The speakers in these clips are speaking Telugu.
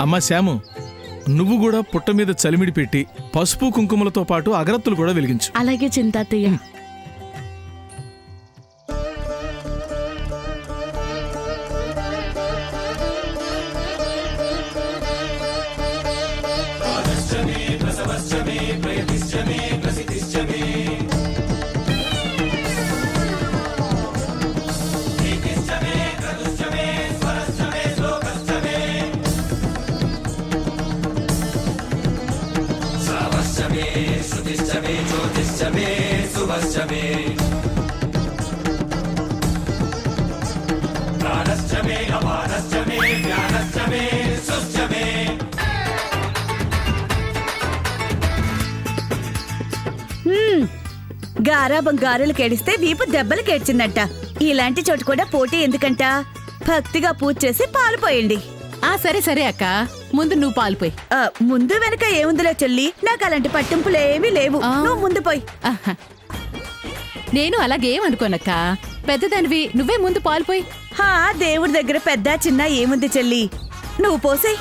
అమ్మా శ్యాము, నువ్వు కూడా పుట్ట మీద చలిమిడి పెట్టి పసుపు కుంకుమలతో పాటు అగరత్తులు కూడా వెలిగించు. అలాగే చింతాతయ్య. గారాబం గారెలు కేడిస్తే వీపు దెబ్బలు కేడ్చిందంట. ఇలాంటి చోటు కూడా పోటీ ఎందుకంట? భక్తిగా పూజ చేసి పాలు పోయండి. సరే సరే అక్క, ముందు నువ్వు పాలుపోయి. ముందు వెనక ఏముందిలే చెల్లి, నాకు అలాంటి పట్టింపులేమీ లేవు. నువ్వు ముందు పోయి. నేను అలాగేమనుకోనక్క, పెద్దదానివి నువ్వే ముందు పాలుపోయి. దేవుడి దగ్గర పెద్ద చిన్న ఏముంది చెల్లి, నువ్వు పోసి.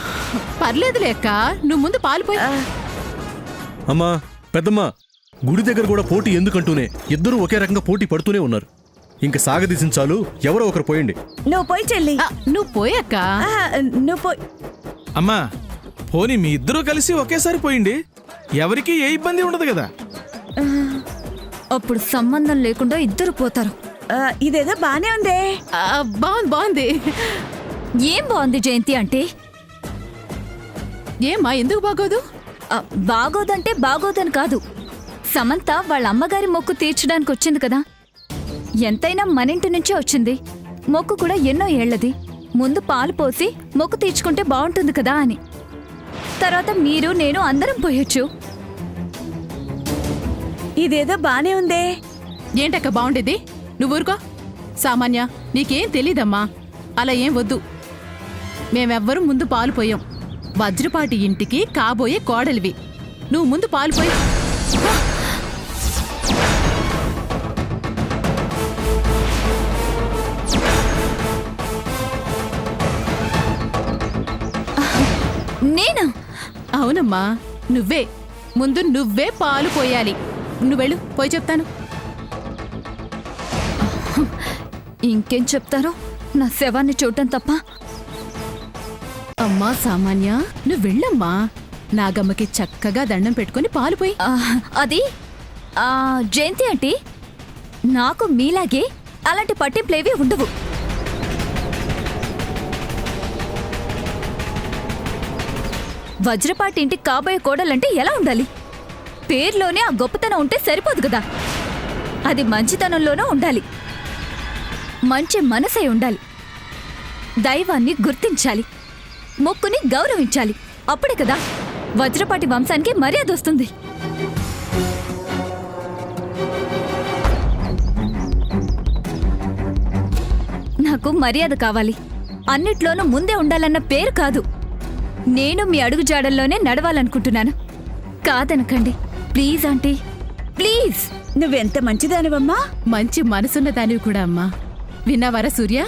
పర్లేదులే అక్క, నువ్వు ముందు పాలుపోయి. అమ్మా పెద్దమ్మా, గుడి దగ్గర కూడా పోటీ ఎందుకంటూనే ఇద్దరూ ఒకే రకంగా పోటీ పడుతూనే ఉన్నారు. ఇంక సాగదీసించాలు, ఎవరో ఒకరు పోయండి. నువ్వు పోయి చెల్లి. నువ్వు పోయి అక్క. నువ్వు పోయి. అమ్మా పోనీ మీ ఇద్దరూ కలిసి ఒకేసారి పోయిండి, ఎవరికి ఏ ఇబ్బంది ఉండదు కదా. అప్పుడు సంబంధం లేకుండా ఇద్దరు పోతారు. ఇదేదో బానే ఉందే. బాగుంది బాగుంది. ఏం బాగుంది జయంతి అంటే? ఏమ్మా ఎందుకు బాగోదు? బాగోదంటే బాగోదని కాదు, సమంత వాళ్ళ అమ్మగారి మొక్కు తీర్చడానికి వచ్చింది కదా. ఎంతైనా మనింటి నుంచే వచ్చింది, మొక్కు కూడా ఎన్నో ఏళ్లది. ముందు పాలు పోసి మొక్కు తీర్చుకుంటే బాగుంటుంది కదా అని. తర్వాత మీరు నేను అందరం పోయొచ్చు. ఇదేదో బానే ఉందే. ఏంటక్క బాగుండేది? నువ్వు ఊరుకో. సామాన్య, నీకేం తెలీదమ్మా. అలా ఏం వద్దు. మేమెవ్వరూ ముందు పాలు పోయాం. వజ్రపాటి ఇంటికి కాబోయే కోడలివి. నువ్వు ముందు పాలు పోయి. నేనా? అవునమ్మా, నువ్వే. ముందు నువ్వే పాలు పోయాలి. నువ్వు వెళ్ళు, పోయి చెప్తాను. ఇంకేం చెప్తారో, నా శవాన్ని చూడటం తప్ప. అమ్మా సామాన్య, నువ్వు వెళ్ళమ్మా. నాగమ్మకి చక్కగా దండం పెట్టుకుని పాలు పోయి. అది జయంతి అంటే నాకు మీలాగే అలాంటి పట్టింపులేవి ఉండవు. వజ్రపాటి ఇంటికి కాబోయే కోడలంటే ఎలా ఉండాలి? పేర్లోనే ఆ గొప్పతనం ఉంటే సరిపోదు కదా. అది మంచితనంలోనూ ఉండాలి, మంచి మనసై ఉండాలి, దైవాన్ని గుర్తించాలి, మొక్కుని గౌరవించాలి. అప్పుడే కదా వజ్రపాటి వంశానికి మర్యాద వస్తుంది. నాకు మర్యాద కావాలి, అన్నిట్లోనూ ముందే ఉండాలన్న పేరు కాదు. నేను మీ అడుగుజాడల్లోనే నడవాలనుకుంటున్నాను. కాదనకండి ప్లీజ్ ఆంటీ, ప్లీజ్. నువ్వెంత మంచిదానివమ్మా. మంచి మనసున్న దానివి కూడా అమ్మా. విన్నావరా సూర్య?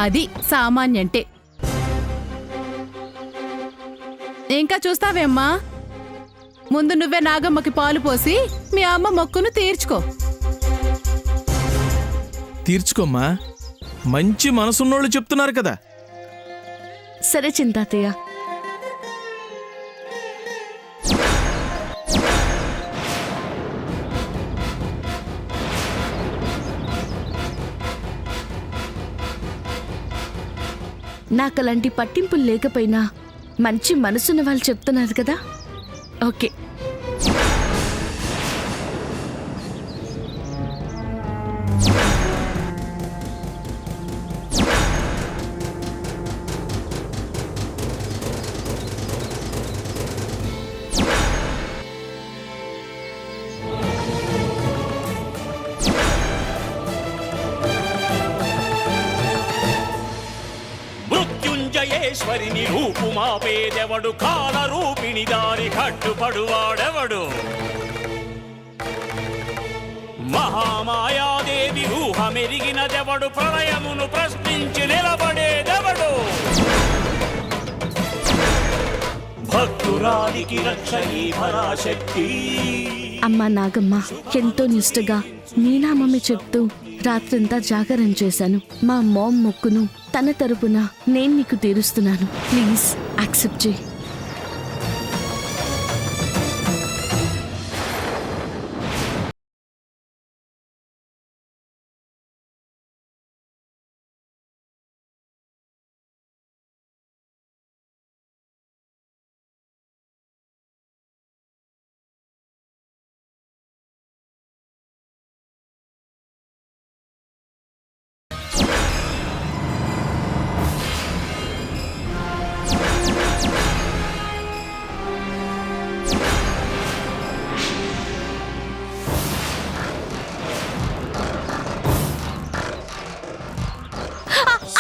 అది సామాన్యంటే. ఇంకా చూస్తావేమ్మా? ముందు నువ్వే నాగమ్మకి పాలు పోసి మీ అమ్మ మొక్కును తీర్చుకో. తీర్చుకోమ్మా, మంచి మనసున్నోళ్ళు చెప్తున్నారు కదా. సరే చింతాతయ్య. నాకలాంటి పట్టింపులు లేకపోయినా మంచి మనసున్న వాళ్ళు చెప్తున్నారు కదా. ఓకే. మృత్యుంజయేశ్వరిని రూపుమాపేదెవడు, కాల రూపిణి దారి కట్టుపడువాడెవడు, మహామాయాదేవి ఊహమెరిగినదెవడు, ప్రళయమును ప్రశ్నించి నిలబడేదెవడు. భక్తురాలికి రక్ష ఈ పరాశక్తి. అమ్మా నాగమ్మ ఎంతో నిష్ఠగా నీనామమ్మి చెప్తూ రాత్రంతా జాగరణ చేశాను. మా మామ్ మొక్కును తన తరపున నేను నీకు తీరుస్తున్నాను. ప్లీజ్ యాక్సెప్ట్ చేయి.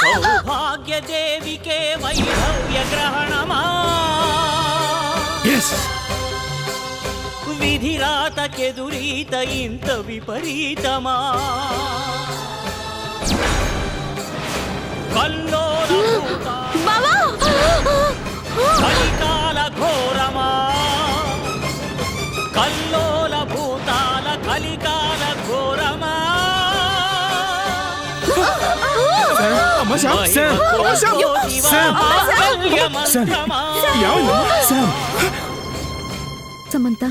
సౌభాగ్యదేవికే వైభవ్య గ్రహణమా, విధిరాతకెదురీత ఇంత విపరీతమా, కల్లోల కలికాల ఘోరమా, కల్లోల భూతాల కలికాల ఘోరమా. అమ్మా శ్యామ్, శ్యామ్, అమ్మా శ్యామ్, శ్యామ్, ఏమైందమ్మా? శ్యామ్, సమంత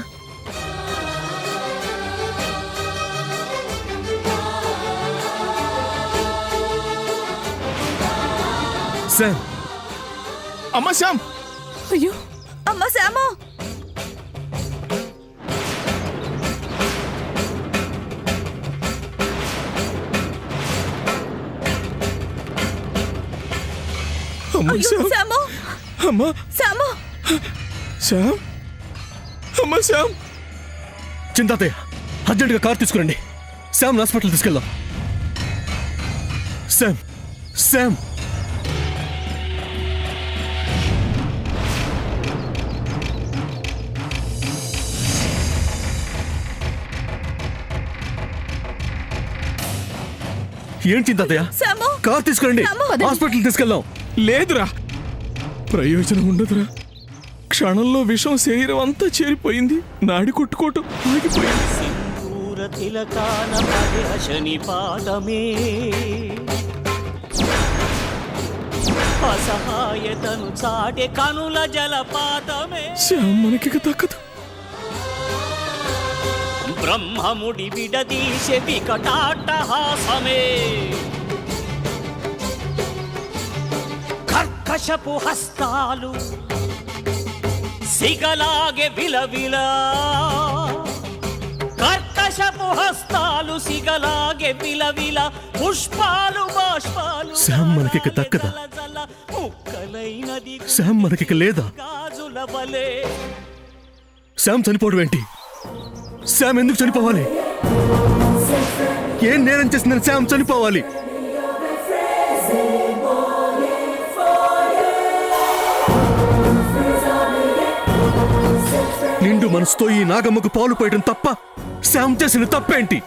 శామ్, అమ్మా శ్యామ్, అయ్యో అమ్మ శాము, అమ్మా శ్యామ్, శాము, అమ్మా శాము. శ్యామ్, అమ్మా శ్యామ్. చింతాతయ్య అర్జెంటుగా కార్ తీసుకురండి. శామ్ హాస్పిటల్ తీసుకెళ్దాం. శామ్, శామ్, ఏం చింతాతయ్య? శాము, కార్ తీసుకురండి, హాస్పిటల్ తీసుకెళ్దాం. లేదురా, ప్రయోజనం ఉండదురా. క్షణంలో విషం శరీరం అంతా చేరిపోయింది. నాడి కొట్టుకోవటం ఆగిపోయింది. సింధూర తిలకాన శని పాదమే, అసహాయతను చాటే కనుల జలపాతమే, శ్యామ్ మనకిక దక్కదు. బ్రహ్మముడి విడదీసే వికటాట్టహాసమే, కర్కశపు హస్తాలు సిగలాగే విలవిల, కర్కశపు హస్తాలు సిగలాగే విలవిల, పుష్పాలు బాష్పాలు శ్యామ్ మనకిక దక్కదా? జల ముక్కలైనది శ్యామ్ మనకిక లేదా? గాజుల వలే. శ్యామ్ చనిపోవడం ఏంటి? శ్యామ్ ఎందుకు చనిపోవాలి? ఏం నేరం చేసిందని శ్యామ్ చనిపోవాలి? నిండు మనసుతో ఈ నాగమ్మకు పాలు పోయడం తప్ప శ్యామ్ చేసిన తప్పేంటి?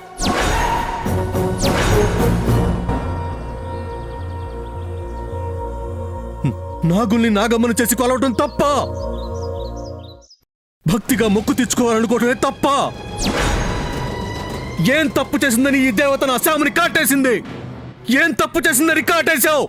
నాగుల్ని నాగమ్మను చేసి కొలవటం తప్ప, భక్తిగా మొక్కు తెచ్చుకోవాలనుకోవటమే తప్ప. ఏం తప్పు చేసిందని ఈ దేవత నా శ్యాముని కాటేసింది? ఏం తప్పు చేసిందని కాటేశావు?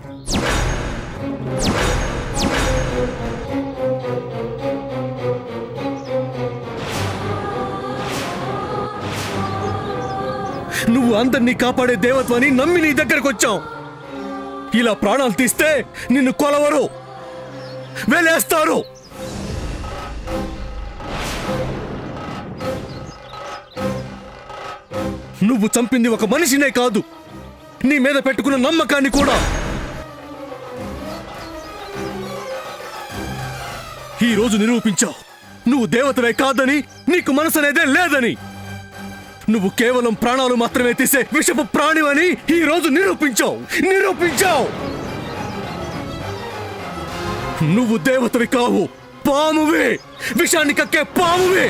నువ్వు అందరినీ కాపాడే దేవత్వని నమ్మి నీ దగ్గరకు వచ్చావు. ఇలా ప్రాణాలు తీస్తే నిన్ను కొలవరు, వెలేస్తారు. నువ్వు చంపింది ఒక మనిషినే కాదు, నీ మీద పెట్టుకున్న నమ్మకాన్ని కూడా. ఈ రోజు నిరూపించావు నువ్వు దేవతవే కాదని, నీకు మనసు అనేదే లేదని. నువ్వు కేవలం ప్రాణాలు మాత్రమే తీసే విషపు ప్రాణివని ఈ రోజు నిరూపించావు. నువ్వు దేవతవి కావు, పామువే, విషాన్ని కక్కే పామువే.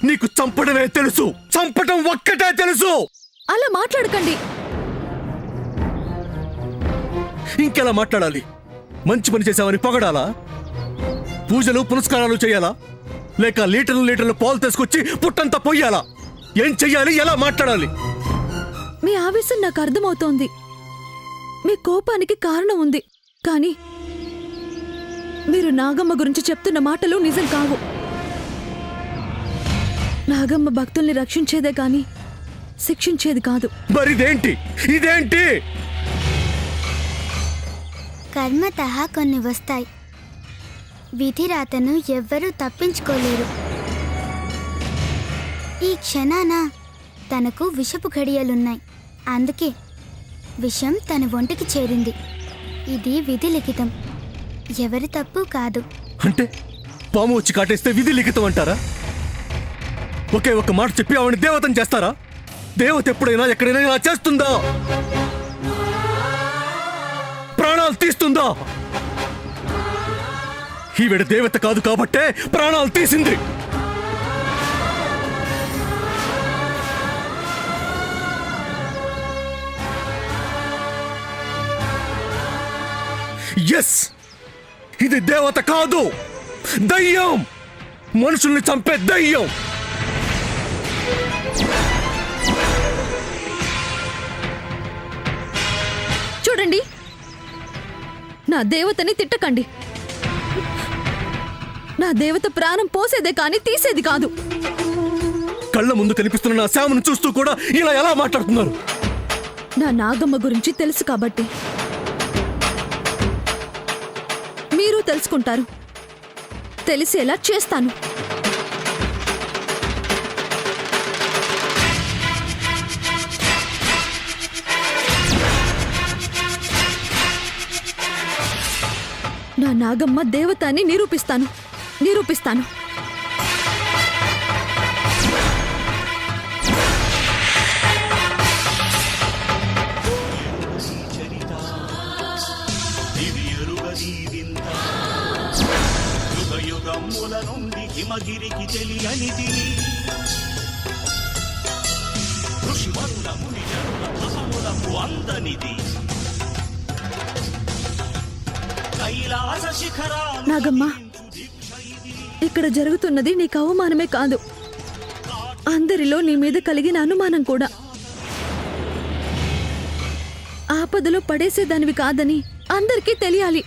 నీకు చంపడమే తెలుసు, చంపటం ఒక్కటే తెలుసు. అలా మాట్లాడకండి. ఇంకెలా మాట్లాడాలి? మంచి పని చేశావని పొగడాలా? పూజలు పునస్కారాలు చేయాలా? లేక లీటర్లు లీటర్లు పాలు తీసుకొచ్చి పుట్టంతా పొయ్యాలా? ఏం చెయ్యాలి? ఎలా మాట్లాడాలి? మీ ఆవేశం నాకు అర్థమవుతోంది. మీ కోపానికి కారణం ఉంది. కానీ మీరు నాగమ్మ గురించి చెప్తున్న మాటలు నిజం కావు. నాగమ్మ భక్తుల్ని రక్షించేదే కాని శిక్షించేది కాదు. మరిదేంటి? ఇదేంటి? కర్మతః కొన్ని వస్తాయి. విధిరాతను ఎవ్వరూ తప్పించుకోలేరు. ఈ క్షణాన తనకు విషపు ఘడియలున్నాయి. అందుకే విషం తన ఒంటికి చేరింది. ఇది విధి లిఖితం, ఎవరి తప్పు కాదు. అంటే పాము వచ్చి కాటేస్తే విధి లిఖితం అంటారా? ఒకే ఒక మాట చెప్పి ఆవిడ దేవతను చేస్తారా? దేవత ఎప్పుడైనా ఎక్కడైనా ఇలా చేస్తుందా? ప్రాణాలు తీస్తుందా? ఈవిడ దేవత కాదు కాబట్టే ప్రాణాలు తీసింది. ఎస్, ఇది దేవత కాదు, దయ్యం. మనుషుల్ని చంపే దయ్యం. చూడండి, నా దేవతని తిట్టకండి. నా దేవత ప్రాణం పోసేదే కాని తీసేది కాదు. కళ్ళ ముందు కనిపిస్తున్న నా శ్యామను చూస్తూ కూడా ఇలా ఎలా మాట్లాడుతున్నారు? నా నాగమ్మ గురించి తెలుసు కాబట్టి మీరు తెలుసుకుంటారు. తెలిసేలా చేస్తాను. నా నాగమ్మ దేవత అని నిరూపిస్తాను. యుగయుగముల నుండి హిమగిరికి తెలియనిది ఋషివరుల ముని జనుల భసములకు అందనిది కైలాస శిఖరా. నాగమ్మ, ఇక్కడ జరుగుతున్నది నీకు అవమానమే కాదు, అందరిలో నీ మీద కలిగిన అనుమానం కూడా. ఆపదలో పడేసేదానివి కాదని అందరికీ తెలియాలి.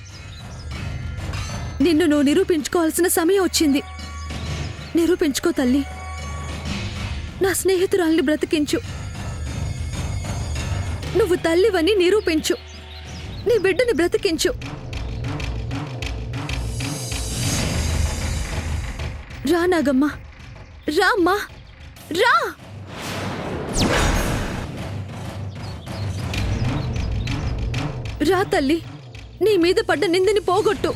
నిన్ను నువ్వు నిరూపించుకోవాల్సిన సమయం వచ్చింది. నిరూపించుకో తల్లి. నా స్నేహితురాల్ని బ్రతికించు. నువ్వు తల్లివని నిరూపించు. నీ బిడ్డని బ్రతికించు. రా నాగమ్మ, రా అమ్మా, రా. రా తల్లి, నీ మీద పడ్డ నిందని పోగొట్టు.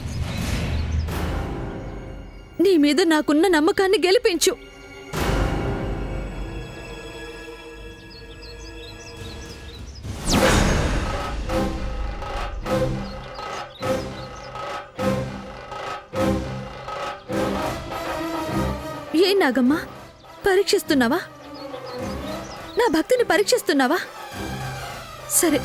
నీ మీద నాకున్న నమ్మకాన్ని గెలిపించు. ఏ నాగమ్మ, పరీక్షిస్తున్నావా? నా భక్తిని పరీక్షిస్తున్నావా? సరే,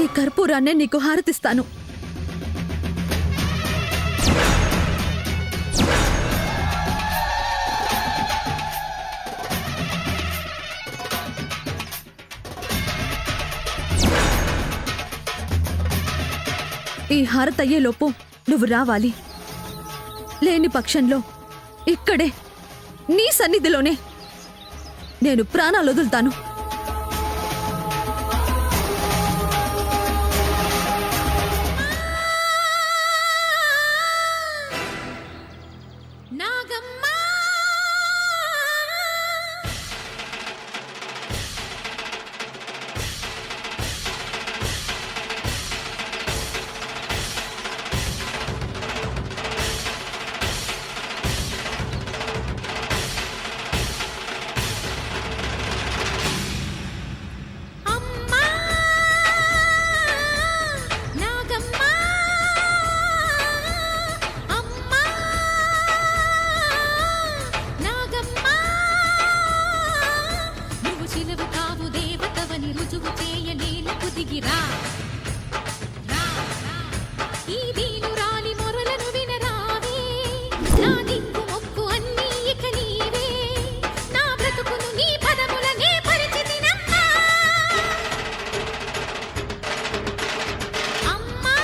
ఈ కర్పూరాన్నే నీకు హారతిస్తాను. ఈ హారతయ్యేలోపు నువ్వు రావాలి. లేని పక్షంలో ఇక్కడే నీ సన్నిధిలోనే నేను ప్రాణాలు వదులుతాను. ఈ దీనురాలి మొరలను వినరావే నా దిక్కు మొక్కు అన్నీ ఇక నీవే నా బ్రతుకును నీ పదములనే పరిచితినమ్మా అమ్మా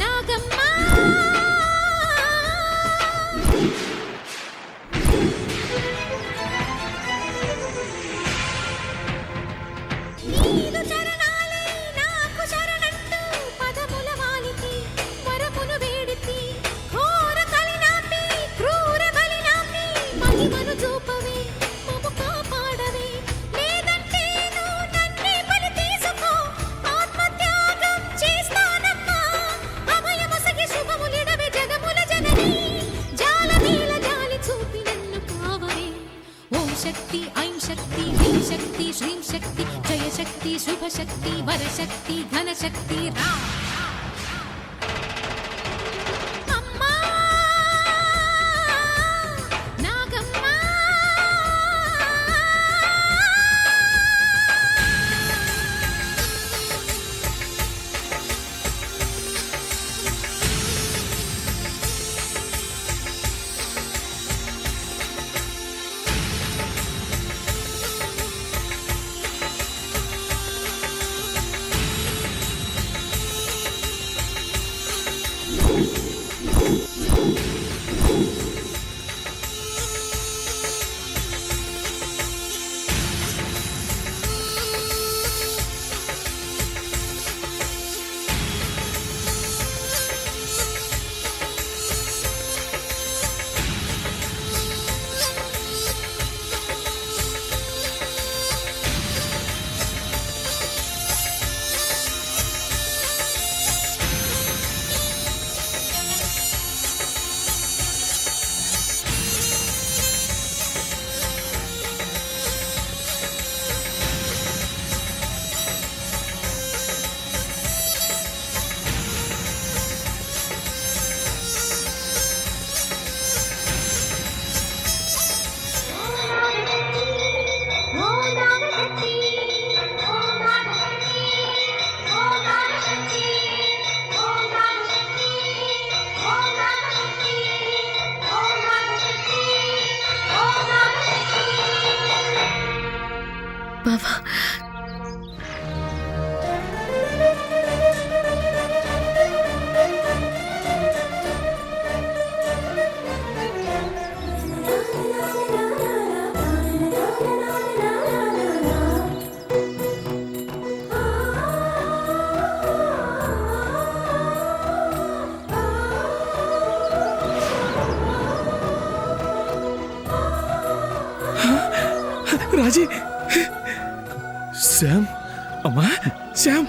నాగమ్మ నీదు చరణాలే నాకు శరణంటూ పదముల వాలితి వరమును వేడితి ఘోర కలినాపి క్రూర బలినాపి మహిమను చూపవే మము కాపాడవే లేదంటే నువ్వు నన్నే బలి తీసుకో ఆత్మత్యాగం చేస్తానమ్మా అభయమొసగి శుభములిడవే జగముల జనని జాలమీల జాలి చూపి నన్ను కావవే ఓం శక్తి ఐం శక్తి హ్రీం శక్తి శ్రీం శక్తి జయ శక్తి శుభ శక్తి వరశక్తి ఘనశక్తి రా అమ్మా నాగమ్మ బావా రాజీ శ్యామ్ అమ్మా శ్యామ్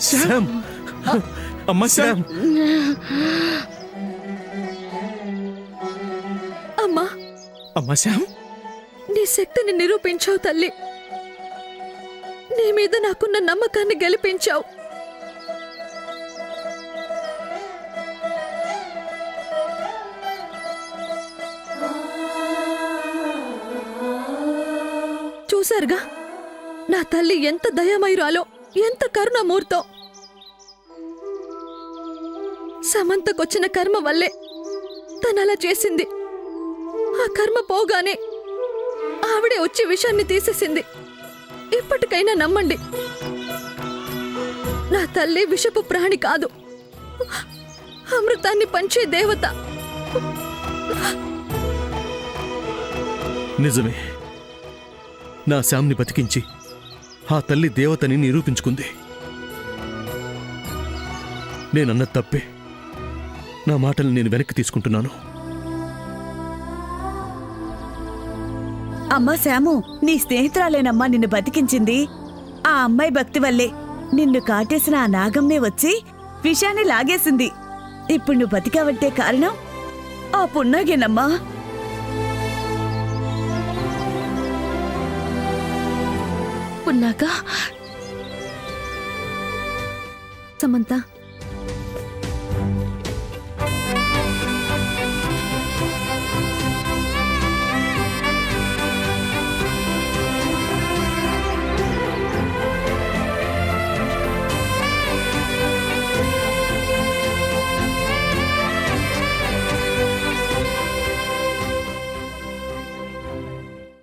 శ్యామ్ అమ్మా శ్యామ్ అమ్మా అమ్మా శ్యామ్ నీ శక్తిని నిరూపించావు తల్లి నీ మీద నాకున్న నమ్మకాన్ని గెలిపించావు చూశారుగా నా తల్లి ఎంత దయామయురాలో ఎంత కరుణమూర్తో సమంతకొచ్చిన కర్మ వల్లే తనలా చేసింది ఆ కర్మ పోగానే ఆవిడే వచ్చి విషాన్ని తీసేసింది ఇప్పటికైనా నమ్మండి నా తల్లి విషపు ప్రాణి కాదు అమృతాన్ని పంచే దేవత నిజమే నా శ్యామ్ని బతికించి ఆ తల్లి దేవతని నిరూపించుకుంది నేనన్న తప్పే నా మాటలు నేను వెనక్కి తీసుకుంటున్నాను. అమ్మా శాము, నీ స్నేహితురాలేనమ్మా నిన్ను బతికించింది. ఆ అమ్మాయి భక్తి వల్లే నిన్ను కాటేసిన ఆ నాగమ్మే వచ్చి విషాన్ని లాగేసింది. ఇప్పుడు నువ్వు బతికావంటే కారణం ఆ పున్నాగేనమ్మా. పున్నాక సమంత